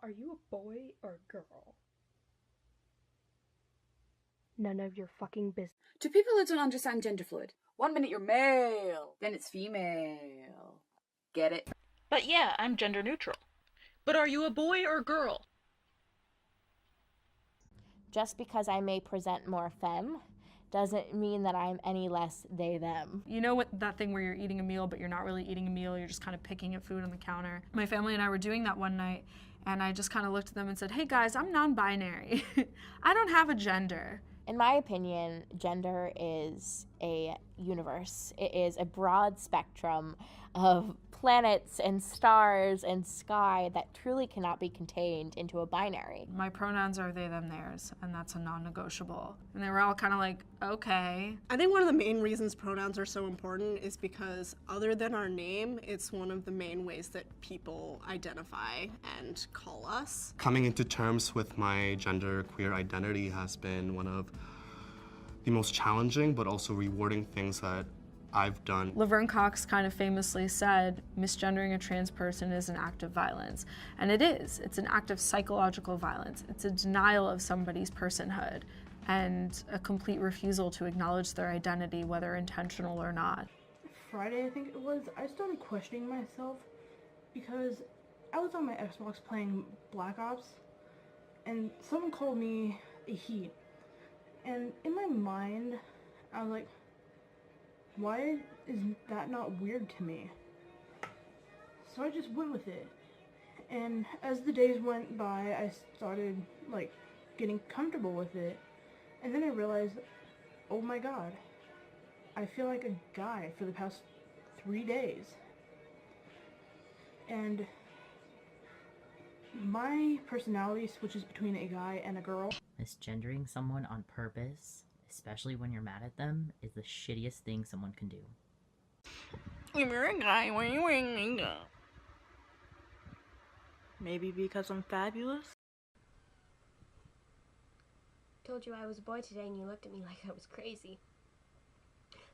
Are you a boy or a girl? None of your fucking business. To people who don't understand gender fluid, 1 minute you're male, then it's female. Get it? But yeah, I'm gender neutral. But are you a boy or girl? Just because I may present more femme doesn't mean that I'm any less they, them. You know what, that thing where you're eating a meal but you're not really eating a meal, you're just kind of picking at food on the counter. My family and I were doing that one night and I just kind of looked at them and said, hey guys, I'm non-binary. I don't have a gender. In my opinion, gender is a universe. It is a broad spectrum of planets and stars and sky that truly cannot be contained into a binary. My pronouns are they, them, theirs, and that's a non-negotiable. And they were all kind of like, okay. I think one of the main reasons pronouns are so important is because other than our name, it's one of the main ways that people identify and call us. Coming into terms with my gender queer identity has been one of the most challenging but also rewarding things that I've done. Laverne Cox kind of famously said, misgendering a trans person is an act of violence. And it is. It's an act of psychological violence. It's a denial of somebody's personhood and a complete refusal to acknowledge their identity, whether intentional or not. Friday, I think it was, I started questioning myself because I was on my Xbox playing Black Ops and someone called me a heat. And in my mind, I was like, why is that not weird to me? So I just went with it. And as the days went by, I started like getting comfortable with it. And then I realized, oh my god, I feel like a guy for the past 3 days. And my personality switches between a guy and a girl. Misgendering someone on purpose, especially when you're mad at them, is the shittiest thing someone can do. If you're a guy, why are you wearing makeup? Maybe because I'm fabulous? Told you I was a boy today and you looked at me like I was crazy.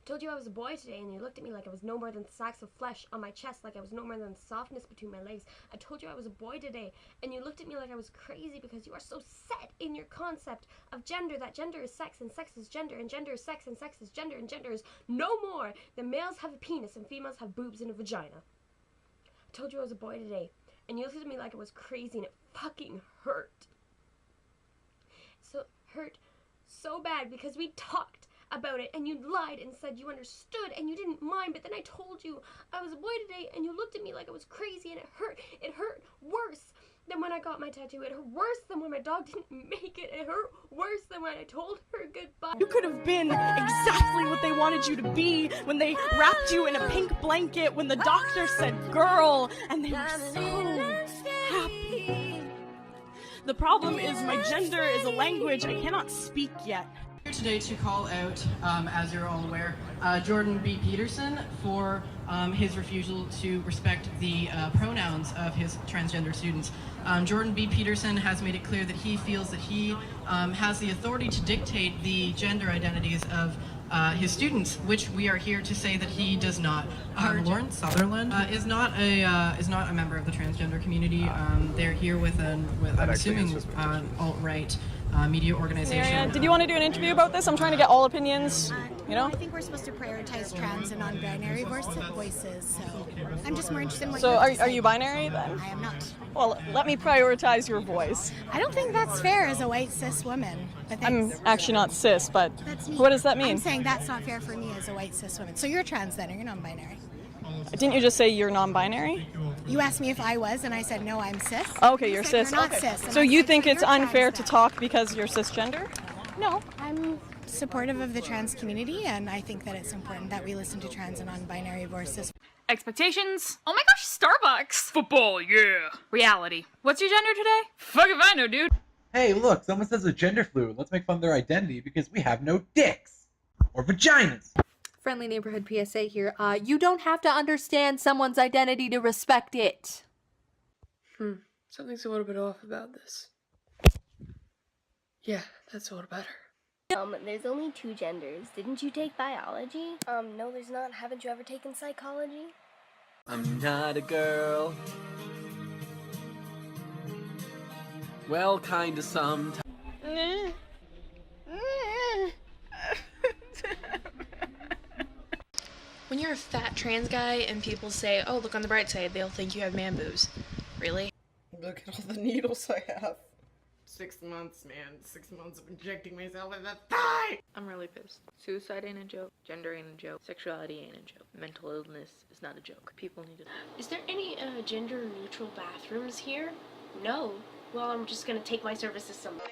Told you I was a boy today and you looked at me like I was no more than sacks of flesh on my chest, like I was no more than softness between my legs. I told you I was a boy today and you looked at me like I was crazy because you are so set in your concept of gender, that gender is sex and sex is gender and gender is sex and sex is gender and gender is no more than males have a penis and females have boobs and a vagina. I told you I was a boy today and you looked at me like I was crazy and it fucking hurt. So hurt so bad because we talked about it and you lied and said you understood and you didn't mind, but then I told you I was a boy today and you looked at me like I was crazy and it hurt worse than when I got my tattoo. It hurt worse than when my dog didn't make it. It hurt worse than when I told her goodbye. You could have been exactly what they wanted you to be when they wrapped you in a pink blanket, when the doctor said girl, and they were so happy. The problem is my gender is a language I cannot speak yet. Here today to call out, as you're all aware, Jordan B. Peterson for his refusal to respect the pronouns of his transgender students. Jordan B. Peterson has made it clear that he feels that he has the authority to dictate the gender identities of his students, which we are here to say that he does not. Lauren Sutherland is not a member of the transgender community. They're here with I'm assuming alt-right media organization. Marianne, did you want to do an interview about this? I'm trying to get all opinions, you know? I think we're supposed to prioritize trans and non-binary voices, so I'm just more interested in what So you are you binary then? I am not. Well, let me prioritize your voice. I don't think that's fair as a white cis woman. But I'm actually not cis, but that's me. What does that mean? I'm saying that's not fair for me as a white cis woman. So you're trans then, or you're non-binary? Didn't you just say you're non-binary? You asked me if I was, and I said no, I'm cis. Okay, You you're said cis. You're not Okay. cis. So you think it's unfair to talk because you're cisgender? No, I'm supportive of the trans community, and I think that it's important that we listen to trans and non-binary voices. Expectations? Oh my gosh, Starbucks! Football, yeah! Reality. What's your gender today? Fuck if I know, dude! Hey, look, someone says they're gender fluid. Let's make fun of their identity because we have no dicks or vaginas. Friendly neighborhood PSA here. You don't have to understand someone's identity to respect it. Something's a little bit off about this. Yeah, that's a little better. There's only 2 genders. Didn't you take biology? No, there's not. Haven't you ever taken psychology? I'm not a girl. Well, kinda some. When you're a fat trans guy and people say, oh, look on the bright side, they'll think you have man boobs. Really? Look at all the needles I have. 6 months, man. 6 months of injecting myself in the thigh! I'm really pissed. Suicide ain't a joke. Gender ain't a joke. Sexuality ain't a joke. Mental illness is not a joke. People need to... Is there any gender neutral bathrooms here? No. Well, I'm just gonna take my services somewhere.